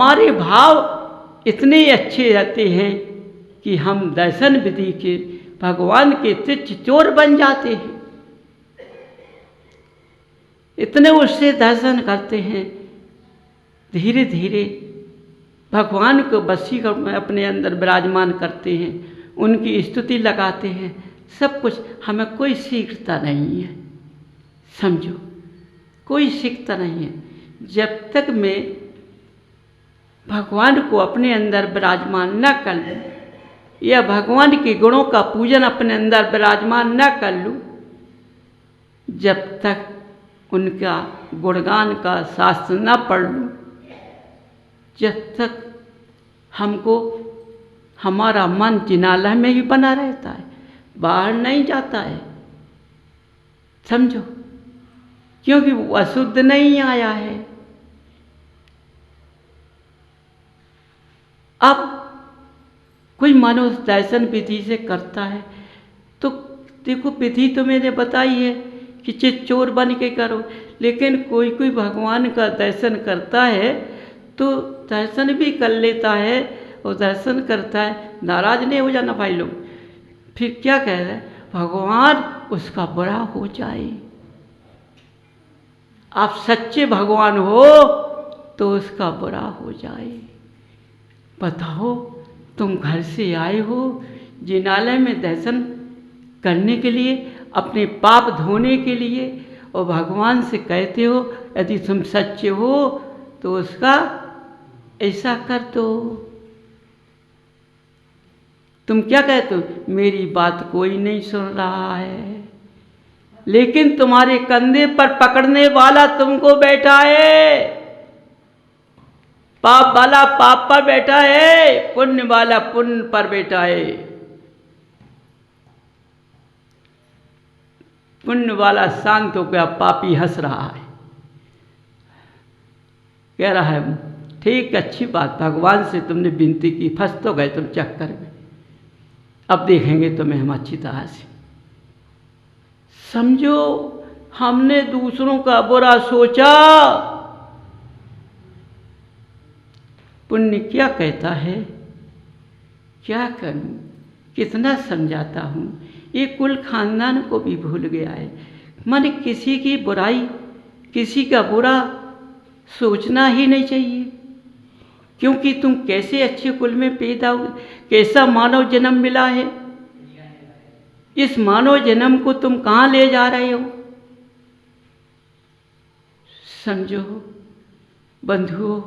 हमारे भाव इतने अच्छे रहते हैं कि हम दर्शन विधि के भगवान के चोर बन जाते हैं। इतने उससे दर्शन करते हैं, धीरे धीरे भगवान को वशीकरण में अपने अंदर विराजमान करते हैं, उनकी स्तुति लगाते हैं। सब कुछ हमें कोई सीखता नहीं है, समझो, कोई सीखता नहीं है। जब तक मैं भगवान को अपने अंदर विराजमान न कर लूँ या भगवान के गुणों का पूजन अपने अंदर विराजमान न कर लूँ, जब तक उनका गुणगान का शास्त्र न पढ़ लूँ, जब तक हमको हमारा मन जिनालय में ही बना रहता है, बाहर नहीं जाता है, समझो, क्योंकि वो अशुद्ध नहीं आया है। अब कोई मनुष्य दर्शन विधि से करता है तो देखो, विधि तो मैंने बताई है कि चित चोर बन के करो, लेकिन कोई कोई भगवान का दर्शन करता है तो दर्शन भी कर लेता है और दर्शन करता है, नाराज नहीं हो जाना भाई लोग। फिर क्या कह रहे हैं, भगवान उसका बुरा हो जाए। आप सच्चे भगवान हो तो उसका बुरा हो जाए। बताओ, तुम घर से आए हो जिनालय में दर्शन करने के लिए, अपने पाप धोने के लिए, और भगवान से कहते हो यदि तुम सच्चे हो तो उसका ऐसा कर दो। तुम क्या कहते हो, मेरी बात कोई नहीं सुन रहा है, लेकिन तुम्हारे कंधे पर पकड़ने वाला तुमको बैठा है, पाप वाला पाप पर बैठा है, पुण्य वाला पुण्य पर बैठा है। पुण्य वाला शांत हो गया, पापी हंस रहा है, कह रहा है ठीक, अच्छी बात, भगवान से तुमने विनती की, फंस तो गए तुम चक्कर में, अब देखेंगे तुम्हें हम अच्छी तरह से। समझो, हमने दूसरों का बुरा सोचा। पुण्य क्या कहता है, क्या करूं, कितना समझाता हूं, ये कुल खानदान को भी भूल गया है। माने किसी की बुराई, किसी का बुरा सोचना ही नहीं चाहिए, क्योंकि तुम कैसे अच्छे कुल में पैदा हुए, कैसा मानव जन्म मिला है, इस मानव जन्म को तुम कहाँ ले जा रहे हो। समझो बंधुओं,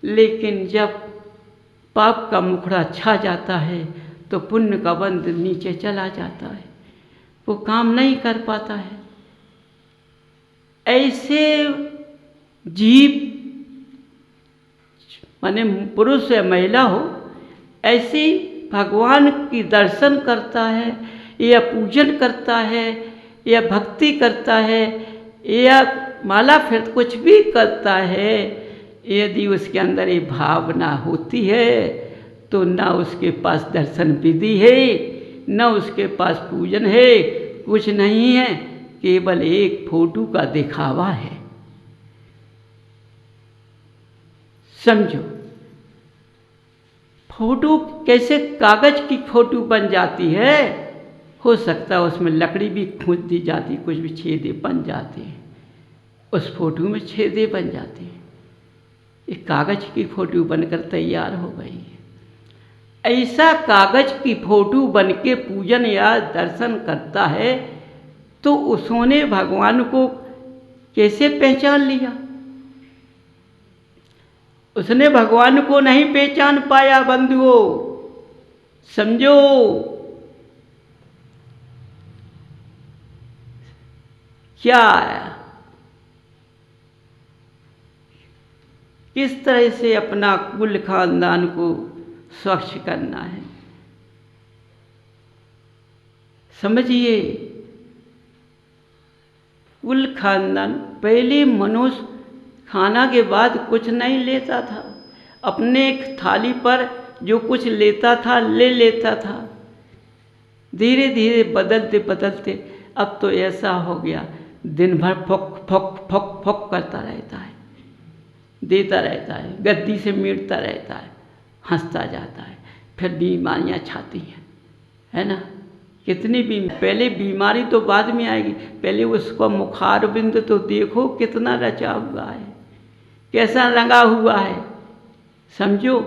लेकिन जब पाप का मुखड़ा छा जाता है तो पुण्य का बंध नीचे चला जाता है, वो काम नहीं कर पाता है। ऐसे जीव, माने पुरुष या महिला हो, ऐसे भगवान की दर्शन करता है या पूजन करता है या भक्ति करता है या माला फिर कुछ भी करता है, यदि उसके अंदर ये भावना होती है तो ना उसके पास दर्शन विधि है, ना उसके पास पूजन है, कुछ नहीं है, केवल एक फोटो का दिखावा है। समझो, फोटो कैसे कागज की फोटो बन जाती है, हो सकता है उसमें लकड़ी भी खींच दी जाती, कुछ भी छेदे बन जाते हैं, उस फोटो में छेदे बन जाते हैं, एक कागज की फोटो बनकर तैयार हो गई है। ऐसा कागज की फोटो बन के पूजन या दर्शन करता है तो उसने भगवान को कैसे पहचान लिया, उसने भगवान को नहीं पहचान पाया। बंधुओं समझो, क्या किस तरह से अपना कुल खानदान को स्वच्छ करना है, समझिए। कुल खानदान, पहले मनुष्य खाना के बाद कुछ नहीं लेता था, अपने थाली पर जो कुछ लेता था ले लेता था। धीरे धीरे बदलते बदलते अब तो ऐसा हो गया, दिन भर फक फक फक फक करता रहता है, देता रहता है, गद्दी से मीटता रहता है, हंसता जाता है, फिर बीमारियां छाती हैं, है ना। कितनी पहले बीमारी तो बाद में आएगी, पहले उसका मुखारबिंद तो देखो कितना रचा हुआ है, कैसा रंगा हुआ है, समझो।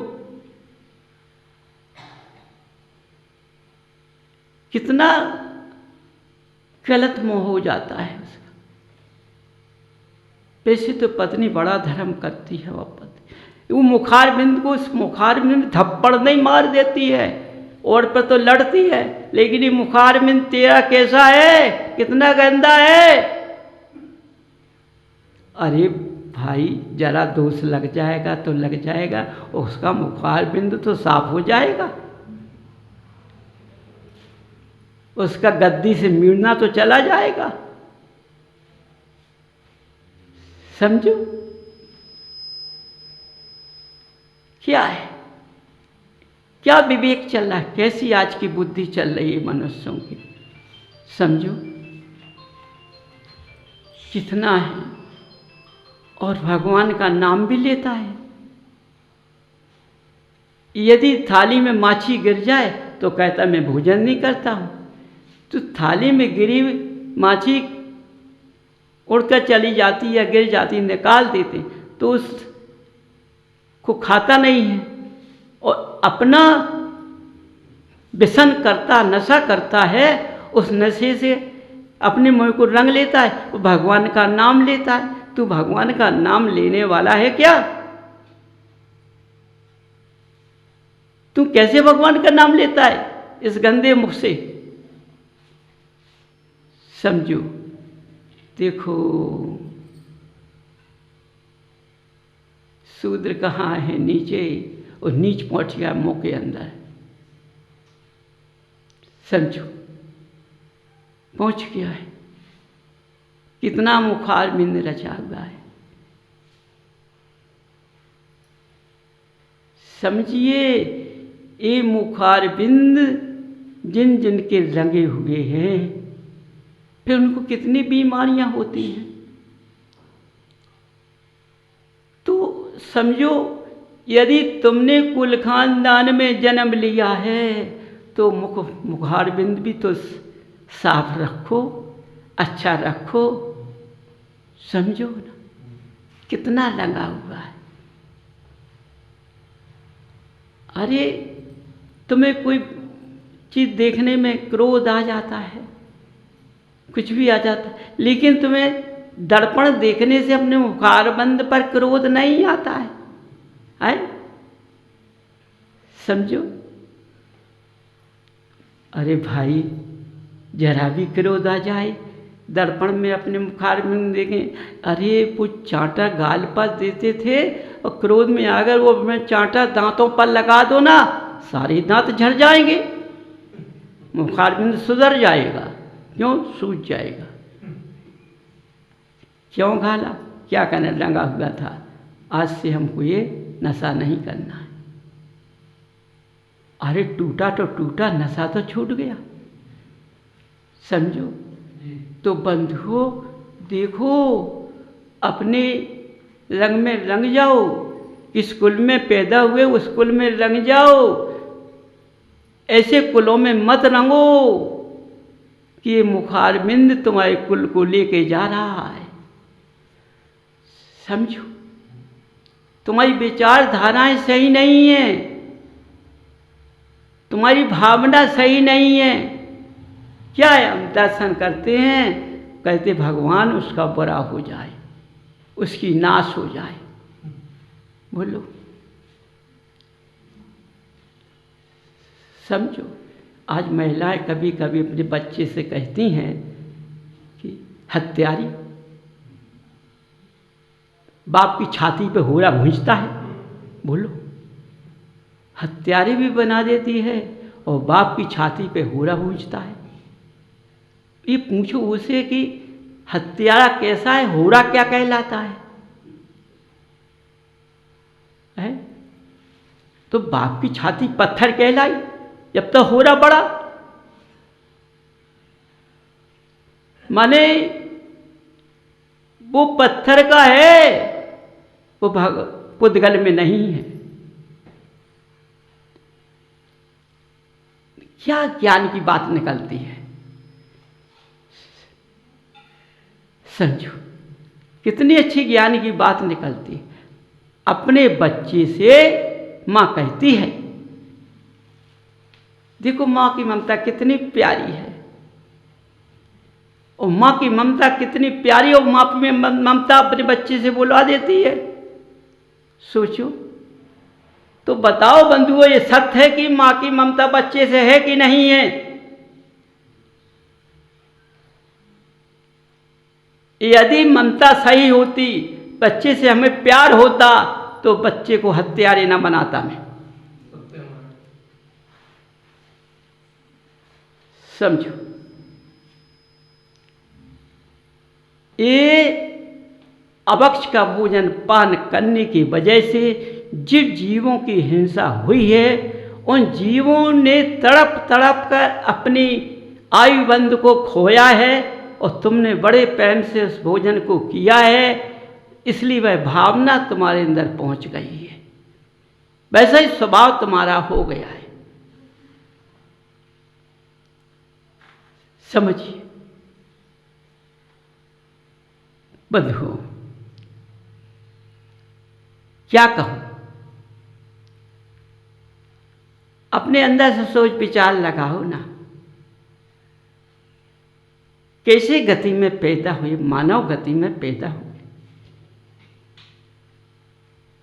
कितना गलत मोह हो जाता है उसका। वैसे तो पत्नी बड़ा धर्म करती है, वह पत्नी वो मुखारबिंद को, उस मुखारबिंद थप्पड़ नहीं मार देती है, और पर तो लड़ती है, लेकिन ये मुखारबिंद तेरा कैसा है, कितना गंदा है। अरे भाई जरा दोष लग जाएगा तो लग जाएगा, उसका मुखारबिंद तो साफ हो जाएगा, उसका गद्दी से मीड़ना तो चला जाएगा, समझो। क्या है, क्या विवेक चल रहा है, कैसी आज की बुद्धि चल रही है मनुष्यों की, समझो कितना है। और भगवान का नाम भी लेता है। यदि थाली में माछी गिर जाए तो कहता मैं भोजन नहीं करता हूँ, तो थाली में गिरी माछी उड़कर चली जाती या गिर जाती, निकाल देते तो उसको खाता नहीं है, और अपना व्यसन करता, नशा करता है, उस नशे से अपने मुंह को रंग लेता है, वो भगवान का नाम लेता है। तू भगवान का नाम लेने वाला है क्या? तू कैसे भगवान का नाम लेता है इस गंदे मुख से, समझो। देखो शूद्र कहाँ है, नीचे, और नीच पहुंच गया मुंह के अंदर, समझो पहुंच गया है। कितना मुखारबिंद रचा हुआ है, समझिए। ये मुखारबिंद जिन जिन के रंगे हुए हैं, फिर उनको कितनी बीमारियां होती हैं। तो समझो यदि तुमने कुल खानदान में जन्म लिया है तो मुखारबिंद भी तो साफ रखो, अच्छा रखो, समझो ना कितना रंगा हुआ है। अरे तुम्हें कोई चीज़ देखने में क्रोध आ जाता है, कुछ भी आ जाता है, लेकिन तुम्हें दर्पण देखने से अपने मुखारबंद पर क्रोध नहीं आता है, समझो। अरे भाई जरा भी क्रोध आ जाए, दर्पण में अपने मुखारबिंद देखें, अरे वो चांटा गाल पर देते थे और क्रोध में अगर वो अपने चांटा दांतों पर लगा दो ना, सारे दांत झड़ जाएंगे, मुखारबिंद सुधर जाएगा, क्यों सूज जाएगा। क्यों घाला, क्या करने रंगा हुआ था, आज से हमको ये नशा नहीं करना है। अरे टूटा तो टूटा, नशा तो छूट गया, समझो। तो बंधुओं देखो, अपने रंग में रंग जाओ, इस कुल में पैदा हुए उस कुल में रंग जाओ, ऐसे कुलों में मत रंगो कि ये मुखारबिंद तुम्हारे कुल को लेके जा रहा है, समझो। तुम्हारी विचारधाराएं सही नहीं है, तुम्हारी भावना सही नहीं है। क्या है, हम दर्शन करते हैं, कहते भगवान उसका बुरा हो जाए, उसकी नाश हो जाए, बोलो समझो। आज महिलाएं कभी कभी अपने बच्चे से कहती हैं कि हत्यारी, बाप की छाती पे होरा भूंजता है, बोलो हत्यारी भी बना देती है और बाप की छाती पे होरा भूंजता है। ये पूछो उसे कि हत्यारा कैसा है, होरा क्या कहलाता है? तो बाप की छाती पत्थर कहलाई, जब तक होरा बड़ा, माने वो पत्थर का है, वो पुद्गल में नहीं है। क्या ज्ञान की बात निकलती है, समझो कितनी अच्छी ज्ञान की बात निकलती है। अपने बच्चे से माँ कहती है, देखो माँ की ममता कितनी प्यारी है, और माँ की ममता कितनी प्यारी, और माँ में ममता अपने बच्चे से बुलवा देती है। सोचो तो बताओ बंधुओं, ये सत्य है कि माँ की ममता बच्चे से है कि नहीं है? यदि ममता सही होती, बच्चे से हमें प्यार होता, तो बच्चे को हत्यारे न बनाता मैं। समझो, ये अभक्ष का भोजन पान करने की वजह से जिन जीवों की हिंसा हुई है, उन जीवों ने तड़प तड़प कर अपनी आयु बंध को खोया है, और तुमने बड़े प्रेम से उस भोजन को किया है, इसलिए वह भावना तुम्हारे अंदर पहुंच गई है, वैसा ही स्वभाव तुम्हारा हो गया है। समझिए बंधुओं, क्या कहूं, अपने अंदर से सोच विचार लगाओ ना, कैसे गति में पैदा हुए, मानव गति में पैदा हुए,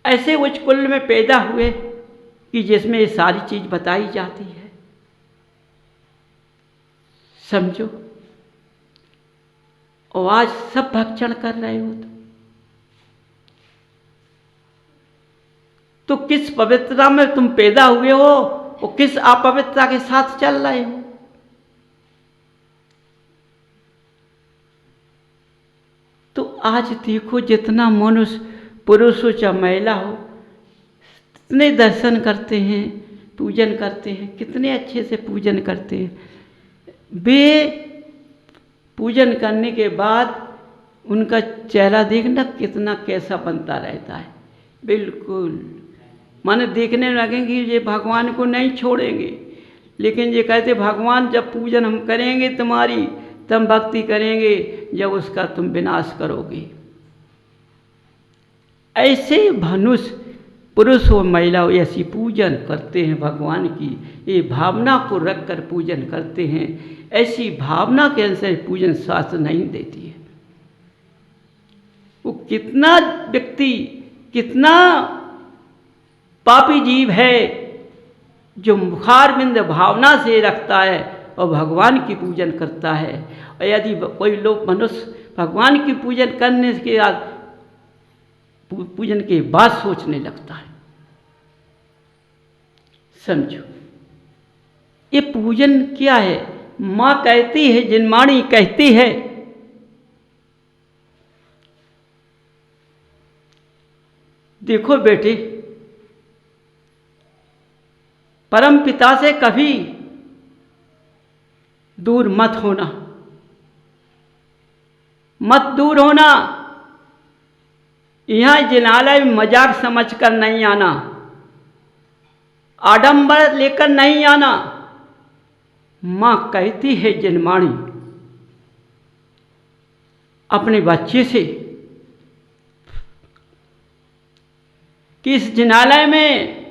ऐसे उच्च कुल में पैदा हुए कि जिसमें ये सारी चीज बताई जाती है। समझो, और आज सब भक्षण कर रहे हो तो किस पवित्रता में तुम पैदा हुए हो और किस अपवित्रता के साथ चल रहे हो? तो आज देखो, जितना मनुष्य पुरुष हो चाहे महिला हो, कितने दर्शन करते हैं, पूजन करते हैं, कितने अच्छे से पूजन करते हैं। वे पूजन करने के बाद उनका चेहरा देखना कितना कैसा बनता रहता है, बिल्कुल माने देखने लगेंगे ये भगवान को नहीं छोड़ेंगे, लेकिन ये कहते भगवान जब पूजन हम करेंगे तुम्हारी, तब भक्ति करेंगे जब उसका तुम विनाश करोगे। ऐसे मनुष्य पुरुष हो महिला हो ऐसी पूजन करते हैं भगवान की, ये भावना को रखकर पूजन करते हैं। ऐसी भावना के अनुसार पूजन शास्त्र नहीं देती है। वो कितना व्यक्ति, कितना पापी जीव है जो मुखारविंद भावना से रखता है और भगवान की पूजन करता है। और यदि कोई लोग मनुष्य भगवान की पूजन करने के बाद पूजन के बाद सोचने लगता है, समझो ये पूजन क्या है? माँ कहती है, जिनवाणी कहती है, देखो बेटे, परम पिता से कभी दूर मत होना, मत दूर होना। यहाँ जिनालय में मजाक समझकर नहीं आना, आडंबर लेकर नहीं आना। माँ कहती है जिनवाणी अपने बच्चे से कि इस जिनालय में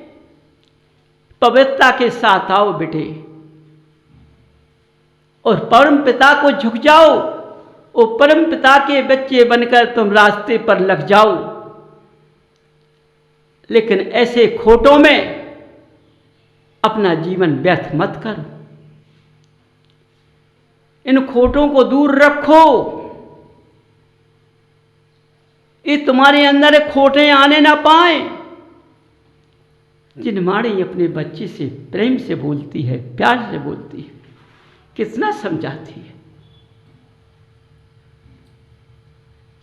पवित्रता के साथ आओ बेटे, और परम पिता को झुक जाओ, और परम पिता के बच्चे बनकर तुम रास्ते पर लग जाओ। लेकिन ऐसे खोटों में अपना जीवन व्यर्थ मत करो, इन खोटों को दूर रखो। ये तुम्हारे अंदर खोटे आने ना पाए। जिनवाणी अपने बच्चे से प्रेम से बोलती है, प्यार से बोलती है, कितना समझाती है।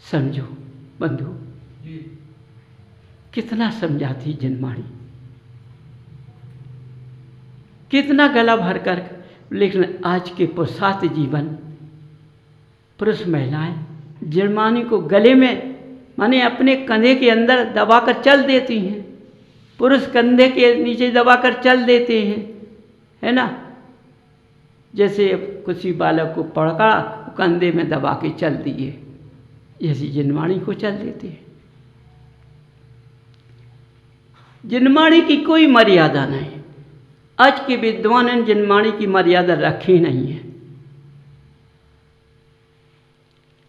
समझो बंधु, कितना समझाती जिनवाणी, कितना गला भर कर। लेकिन आज के पुरुषार्थ जीवन, पुरुष महिलाएं जिनवाणी को गले में माने अपने कंधे के अंदर दबाकर चल देती हैं, पुरुष कंधे के नीचे दबाकर चल देते हैं, है ना। जैसे किसी बालक को पकड़ा कंधे में दबा के चल दिए, जैसे जिनवाणी को चल देते हैं। जिनवाणी की कोई मर्यादा नहीं। आज के विद्वान ने जिनवाणी की मर्यादा रखी नहीं है।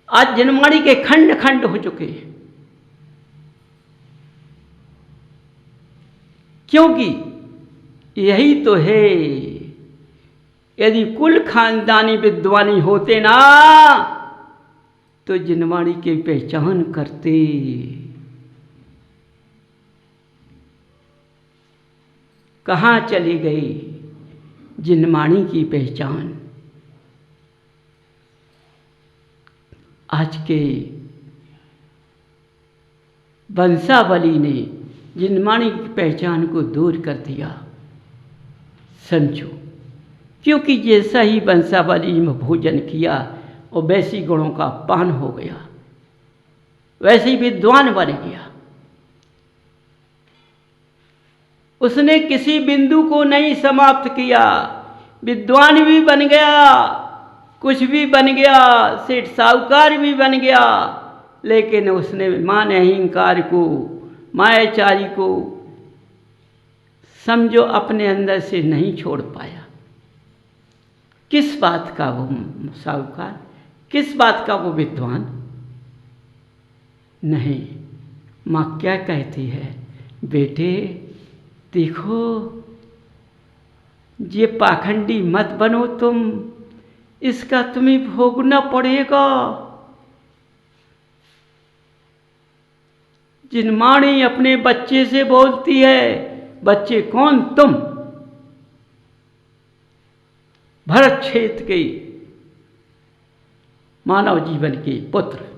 आज जिनवाणी के खंड खंड हो चुके हैं, क्योंकि यही तो है। यदि कुल खानदानी विद्वानी होते ना तो जिनवाणी की पहचान करते। कहाँ चली गई जिनवाणी की पहचान? आज के वंशावली ने जिनवाणी की पहचान को दूर कर दिया। समझो, क्योंकि जैसा ही वंशावली में भोजन किया और वैसी गुणों का पान हो गया, वैसे ही विद्वान बन गया। उसने किसी बिंदु को नहीं समाप्त किया, विद्वान भी बन गया, कुछ भी बन गया, सेठ साहूकार भी बन गया, लेकिन उसने मान अहंकार को, मायाचारी को समझो अपने अंदर से नहीं छोड़ पाया। किस बात का वो साहूकार, किस बात का वो विद्वान? नहीं, माँ क्या कहती है, बेटे देखो ये पाखंडी मत बनो तुम, इसका तुम्हें भोगना पड़ेगा। जिनवाणी अपने बच्चे से बोलती है, बच्चे कौन? तुम, भरत क्षेत्र के मानव जीवन के पुत्र।